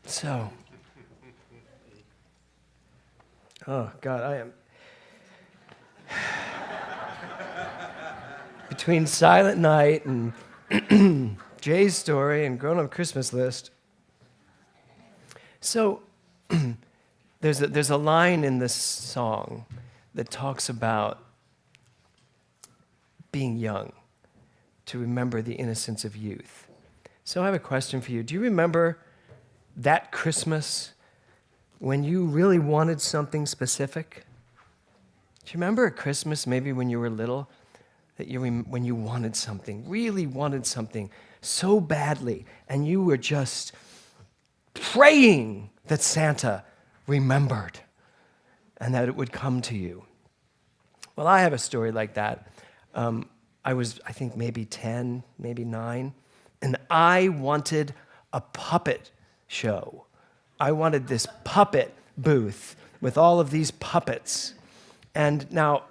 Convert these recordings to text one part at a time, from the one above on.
So, oh God, I am between Silent Night and Jay's story and Grown Up Christmas List. So, there's a line in this song that talks about being young, to remember the innocence of youth. So I have a question for you. Do you remember that Christmas when you really wanted something specific? Do you remember a Christmas maybe when you were little that when you wanted something, really wanted something so badly, and you were just praying that Santa remembered and that it would come to you? Well, I have a story like that. I was, I think, maybe 10, maybe 9, and I wanted a puppet show. I wanted this puppet booth with all of these puppets. And now,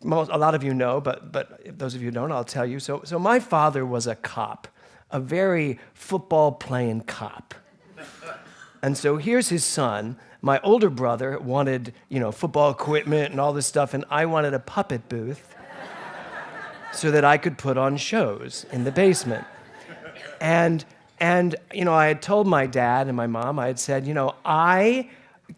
a lot of you know, but those of you who don't, I'll tell you. So my father was a cop, a very football-playing cop. And so here's his son. My older brother wanted, football equipment and all this stuff, and I wanted a puppet booth so that I could put on shows in the basement. And I had told my dad and my mom, I had said,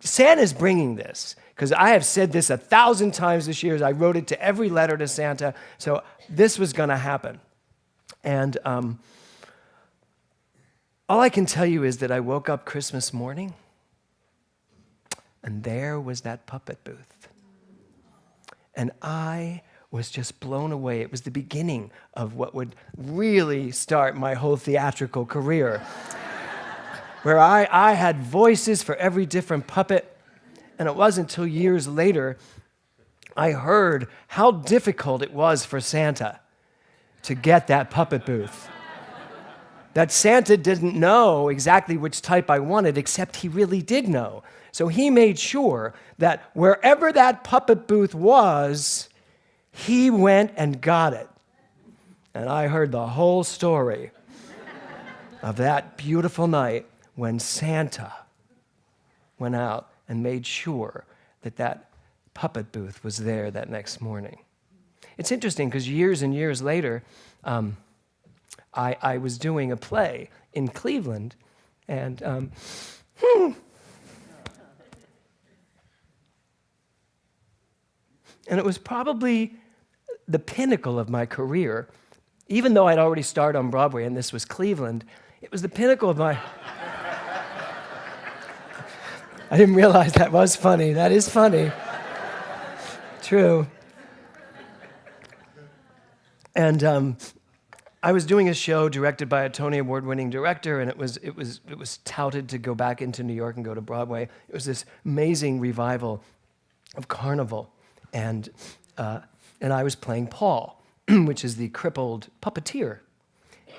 Santa's bringing this, because I have said this 1,000 times this year. I wrote it to every letter to Santa, so this was going to happen. And all I can tell you is that I woke up Christmas morning, and there was that puppet booth. And I was just blown away. It was the beginning of what would really start my whole theatrical career, where I had voices for every different puppet. And it wasn't until years later I heard how difficult it was for Santa to get that puppet booth. That Santa didn't know exactly which type I wanted, except he really did know. So he made sure that wherever that puppet booth was, he went and got it. And I heard the whole story of that beautiful night when Santa went out and made sure that that puppet booth was there that next morning. It's interesting because years and years later, I was doing a play in Cleveland, and and it was probably the pinnacle of my career. Even though I'd already starred on Broadway and this was Cleveland, it was the pinnacle of my... I didn't realize that was funny. That is funny. True. And I was doing a show directed by a Tony Award-winning director, and it was touted to go back into New York and go to Broadway. It was this amazing revival of Carnival, and I was playing Paul, which is the crippled puppeteer.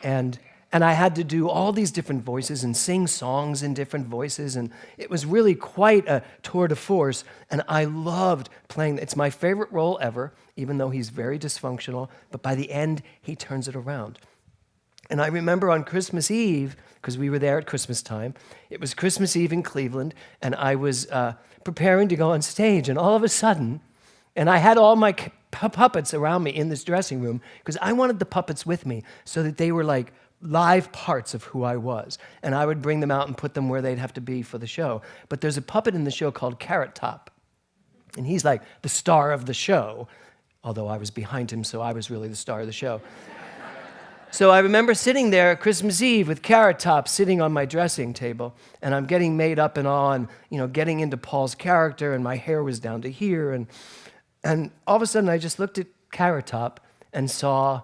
And I had to do all these different voices and sing songs in different voices, and it was really quite a tour de force, and I loved playing. It's my favorite role ever, even though he's very dysfunctional, but by the end, he turns it around. And I remember on Christmas Eve, because we were there at Christmas time, it was Christmas Eve in Cleveland, and I was preparing to go on stage, and all of a sudden, and I had all my puppets around me in this dressing room, because I wanted the puppets with me so that they were like live parts of who I was. And I would bring them out and put them where they'd have to be for the show. But there's a puppet in the show called Carrot Top. And he's like the star of the show, although I was behind him, so I was really the star of the show. So I remember sitting there Christmas Eve with Carrot Top sitting on my dressing table, and I'm getting made up and all, and getting into Paul's character, and my hair was down to here, and all of a sudden I just looked at Carrot Top and saw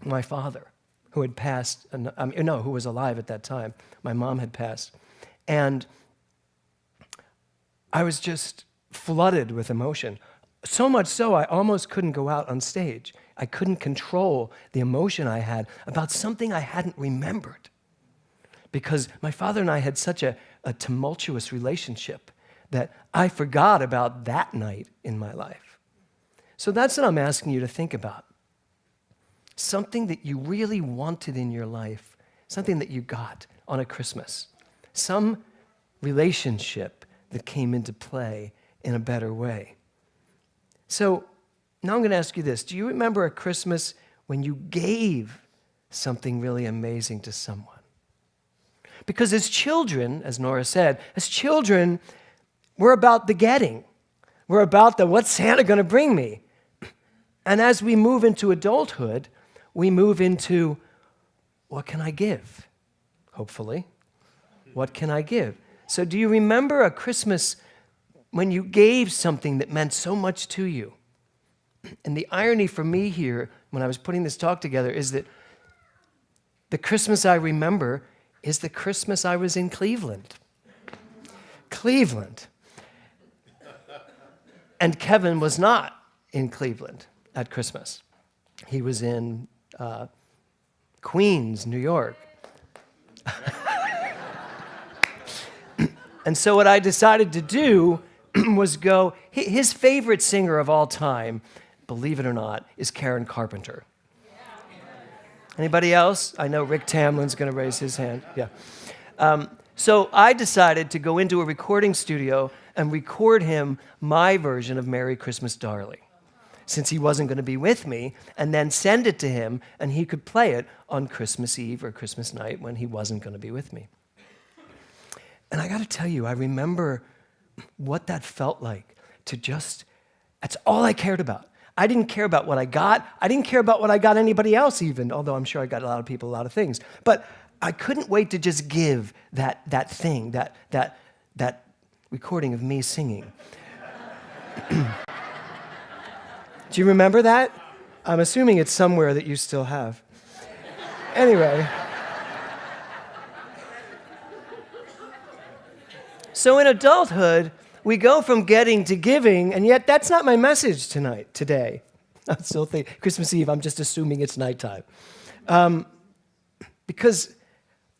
my father, who had passed, who was alive at that time. My mom had passed. And I was just flooded with emotion. So much so, I almost couldn't go out on stage. I couldn't control the emotion I had about something I hadn't remembered. Because my father and I had such a tumultuous relationship that I forgot about that night in my life. So that's what I'm asking you to think about. Something that you really wanted in your life, something that you got on a Christmas. some relationship that came into play in a better way. So now I'm going to ask you this. Do you remember a Christmas when you gave something really amazing to someone? Because as children, as Nora said, as children, we're about the getting. We're about the what's Santa going to bring me? And as we move into adulthood, we move into what can I give? Hopefully. What can I give? So do you remember a Christmas when you gave something that meant so much to you? And the irony for me here, when I was putting this talk together, is that the Christmas I remember is the Christmas I was in Cleveland. Cleveland. And Kevin was not in Cleveland at Christmas. He was in Queens, New York. And so what I decided to do was go, his favorite singer of all time, believe it or not, is Karen Carpenter. Anybody else? I know Rick Tamlin's going to raise his hand. Yeah. So I decided to go into a recording studio and record him my version of Merry Christmas, Darling, since he wasn't going to be with me, and then send it to him, and he could play it on Christmas Eve or Christmas night when he wasn't going to be with me. And I got to tell you, I remember what that felt like to just, that's all I cared about. I didn't care about what I got. I didn't care about what I got anybody else even, although I'm sure I got a lot of people a lot of things. But I couldn't wait to just give that thing, that recording of me singing. Do you remember that? I'm assuming it's somewhere that you still have. Anyway. So in adulthood, we go from getting to giving, and yet that's not my message today. I still think Christmas Eve, I'm just assuming it's nighttime. Because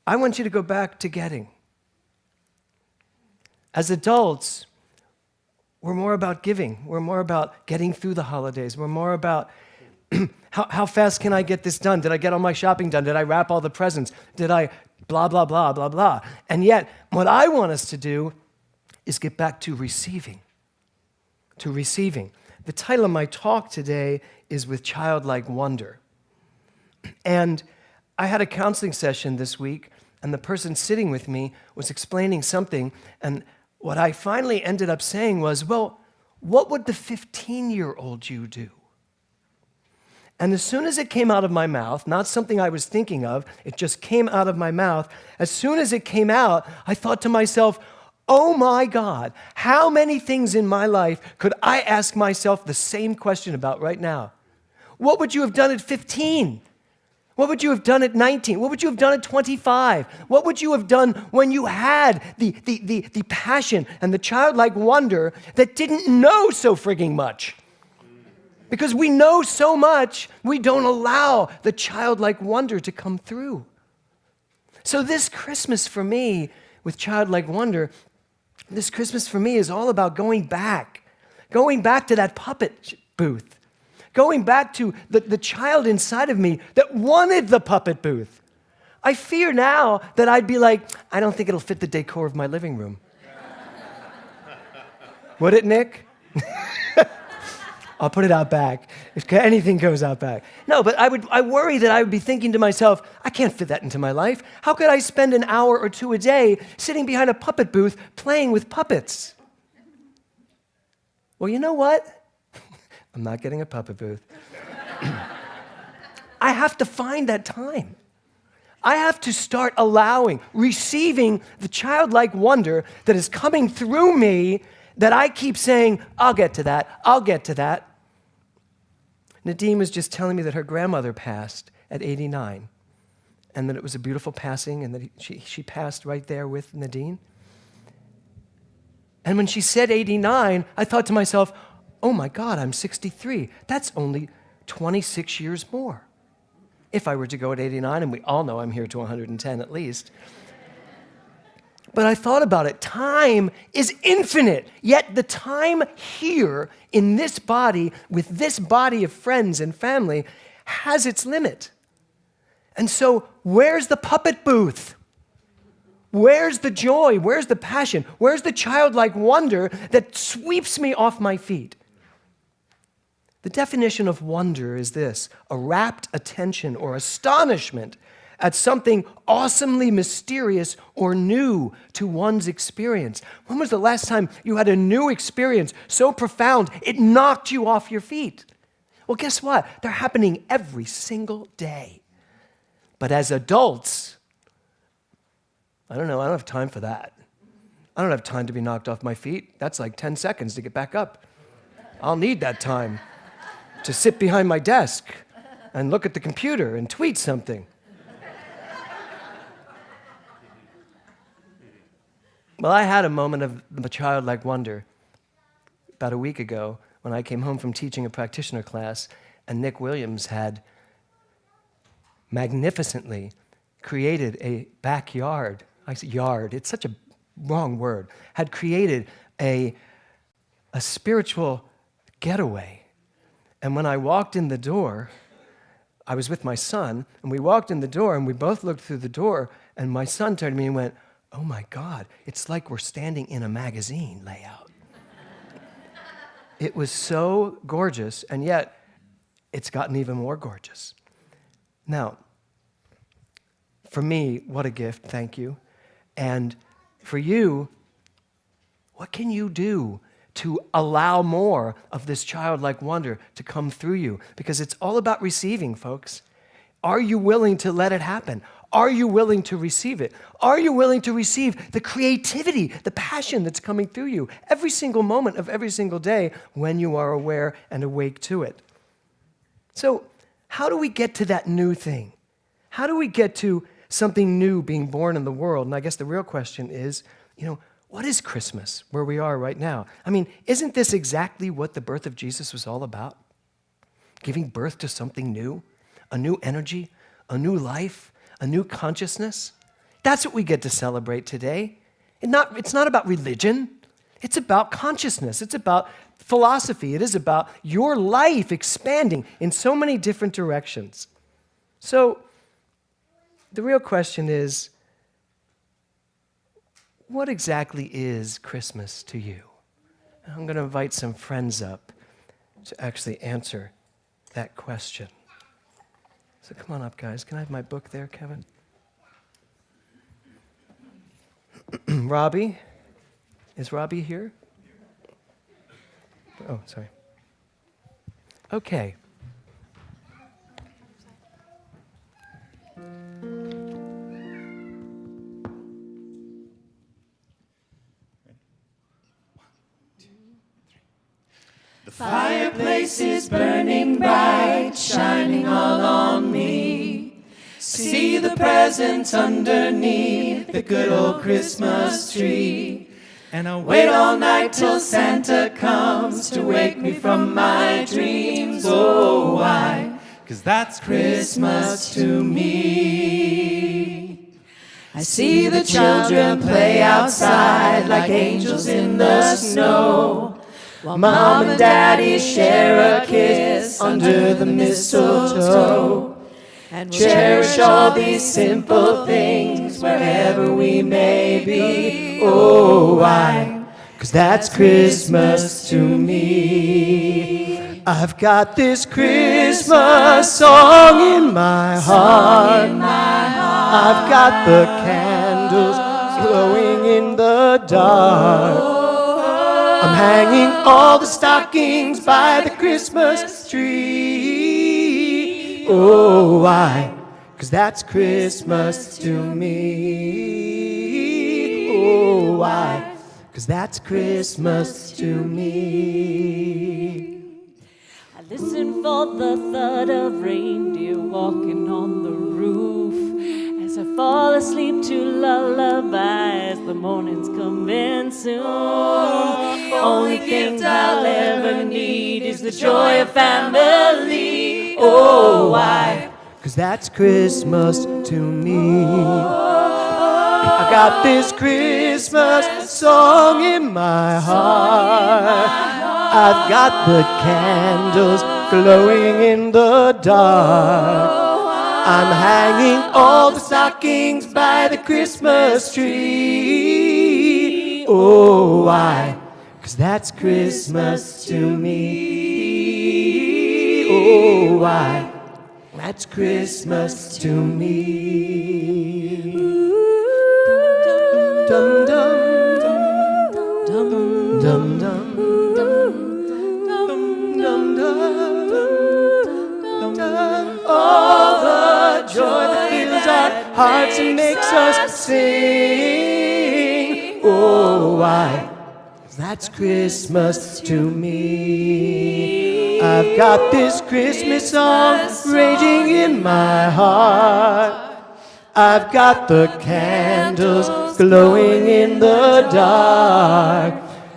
I want you to go back to getting. As adults, we're more about giving. We're more about getting through the holidays. We're more about how fast can I get this done? Did I get all my shopping done? Did I wrap all the presents? Did I blah, blah, blah, blah, blah? And yet, what I want us to do is get back to receiving. To receiving. The title of my talk today is With Childlike Wonder. And I had a counseling session this week, and the person sitting with me was explaining something, and what I finally ended up saying was, well, what would the 15-year-old you do? And as soon as it came out of my mouth, not something I was thinking of, it just came out of my mouth, as soon as it came out, I thought to myself, oh my God, how many things in my life could I ask myself the same question about right now? What would you have done at 15? What would you have done at 19? What would you have done at 25? What would you have done when you had the passion and the childlike wonder that didn't know so frigging much? Because we know so much, we don't allow the childlike wonder to come through. So this Christmas for me, with childlike wonder, this Christmas for me is all about going back to that puppet booth. Going back to the child inside of me that wanted the puppet booth. I fear now that I'd be like, I don't think it'll fit the decor of my living room. Would it, Nick? I'll put it out back. If anything goes out back. No, but I worry that I would be thinking to myself, I can't fit that into my life. How could I spend an hour or two a day sitting behind a puppet booth playing with puppets? Well, you know what? I'm not getting a puppet booth. I have to find that time. I have to start receiving the childlike wonder that is coming through me that I keep saying, I'll get to that, I'll get to that. Nadine was just telling me that her grandmother passed at 89, and that it was a beautiful passing, and that she passed right there with Nadine. And when she said 89, I thought to myself, oh my God, I'm 63. That's only 26 years more. If I were to go at 89, and we all know I'm here to 110 at least. But I thought about it. Time is infinite, yet the time here in this body, with this body of friends and family, has its limit. And so, where's the puppet booth? Where's the joy? Where's the passion? Where's the childlike wonder that sweeps me off my feet? The definition of wonder is this: a rapt attention or astonishment at something awesomely mysterious or new to one's experience. When was the last time you had a new experience so profound it knocked you off your feet? Well, guess what? They're happening every single day. But as adults, I don't have time for that. I don't have time to be knocked off my feet. That's like 10 seconds to get back up. I'll need that time to sit behind my desk and look at the computer and tweet something. Well, I had a moment of the childlike wonder about a week ago when I came home from teaching a practitioner class, and Nick Williams had magnificently created a backyard. I say yard, it's such a wrong word. Had created a spiritual getaway. And when I walked in the door, I was with my son, and we walked in the door, and we both looked through the door, and my son turned to me and went, "Oh my God, it's like we're standing in a magazine layout." It was so gorgeous, and yet it's gotten even more gorgeous. Now, for me, what a gift, thank you. And for you, what can you do to allow more of this childlike wonder to come through you? Because it's all about receiving, folks. Are you willing to let it happen? Are you willing to receive it? Are you willing to receive the creativity, the passion that's coming through you every single moment of every single day when you are aware and awake to it? So, how do we get to that new thing? How do we get to something new being born in the world? And I guess the real question is, what is Christmas where we are right now? I mean, isn't this exactly what the birth of Jesus was all about? Giving birth to something new, a new energy, a new life, a new consciousness. That's what we get to celebrate today. It's not about religion. It's about consciousness. It's about philosophy. It is about your life expanding in so many different directions. So the real question is, what exactly is Christmas to you? And I'm going to invite some friends up to actually answer that question. So come on up, guys. Can I have my book there, Kevin? Robbie? Is Robbie here? Oh, sorry. Okay. The fireplace is burning bright, shining all on me. See the presents underneath the good old Christmas tree. And I wait all night till Santa comes to wake me from my dreams. Oh, why? 'Cause that's Christmas to me. I see the children play outside like angels in the snow, while Mom and Daddy share a kiss under the mistletoe. And cherish all these simple things wherever we may be. Oh, why? 'Cause that's Christmas to me. I've got this Christmas song in my heart. I've got the candles glowing in the dark. I'm hanging all the stockings by the Christmas tree. Oh, why? 'Cause that's Christmas to me. Oh, why? 'Cause that's Christmas to me. I listen for the thud of reindeer walking on the roof as I fall asleep to lullabies. The morning's coming soon. Only gift I'll ever need is the joy of family. Oh, why? 'Cause that's Christmas to me. I got this Christmas song in my heart. I've got the candles glowing in the dark. I'm hanging all the stockings by the Christmas tree. Oh, why? 'Cause that's Christmas to me. Oh, why? That's Christmas to me. Dum dum dum dum dum dum dum dum. All the joy that fills our hearts and makes us sing. Oh, why? That's Christmas to me. I've got this Christmas song raging in my heart. I've got the candles glowing in the dark.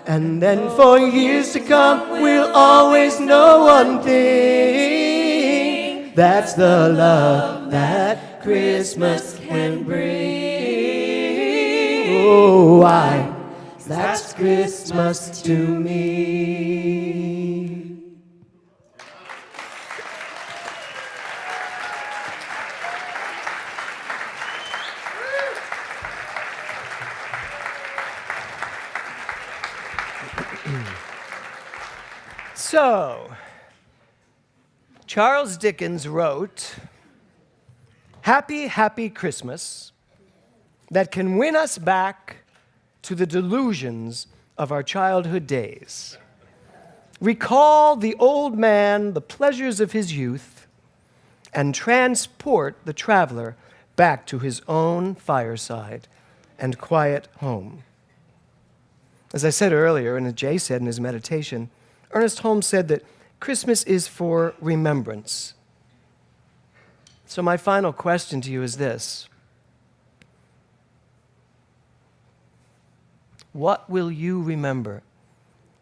And then for years to come, we'll always know one thing. That's the love that Christmas can bring. Oh, why? That's Christmas to me. So, Charles Dickens wrote, "Happy, happy Christmas that can win us back to the delusions of our childhood days. Recall the old man, the pleasures of his youth, and transport the traveler back to his own fireside and quiet home." As I said earlier, and as Jay said in his meditation, Ernest Holmes said that Christmas is for remembrance. So my final question to you is this: what will you remember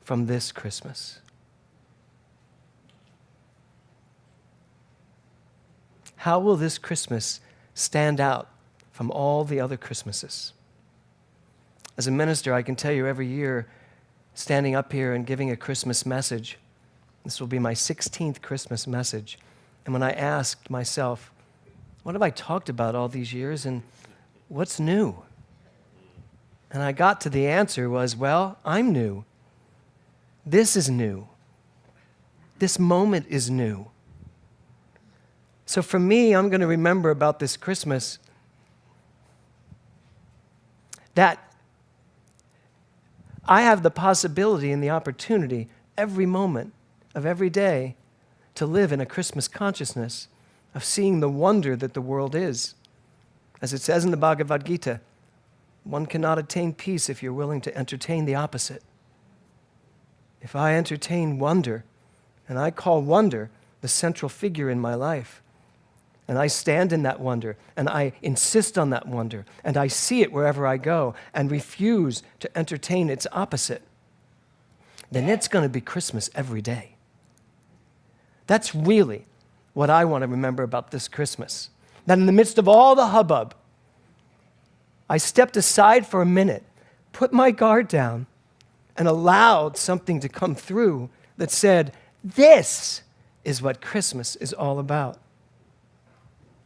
from this Christmas? How will this Christmas stand out from all the other Christmases? As a minister, I can tell you every year, standing up here and giving a Christmas message, this will be my 16th Christmas message, and when I asked myself, what have I talked about all these years and what's new? And I got to the answer was, well, I'm new. This is new. This moment is new. So for me, I'm going to remember about this Christmas that I have the possibility and the opportunity every moment of every day to live in a Christmas consciousness of seeing the wonder that the world is. As it says in the Bhagavad Gita, one cannot attain peace if you're willing to entertain the opposite. If I entertain wonder, and I call wonder the central figure in my life, and I stand in that wonder, and I insist on that wonder, and I see it wherever I go, and refuse to entertain its opposite, then it's going to be Christmas every day. That's really what I want to remember about this Christmas. That in the midst of all the hubbub, I stepped aside for a minute, put my guard down, and allowed something to come through that said, this is what Christmas is all about.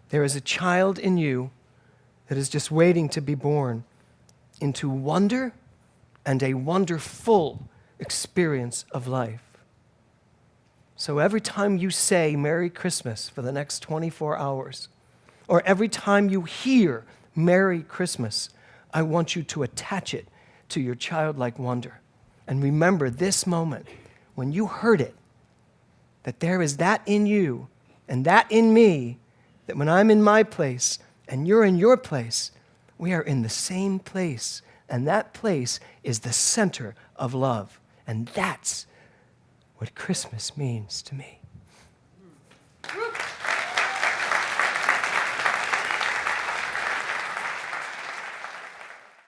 There is a child in you that is just waiting to be born into wonder and a wonderful experience of life. So every time you say Merry Christmas for the next 24 hours, or every time you hear Merry Christmas, I want you to attach it to your childlike wonder. And remember this moment when you heard it, that there is that in you and that in me, that when I'm in my place and you're in your place, we are in the same place. And that place is the center of love. And that's what Christmas means to me.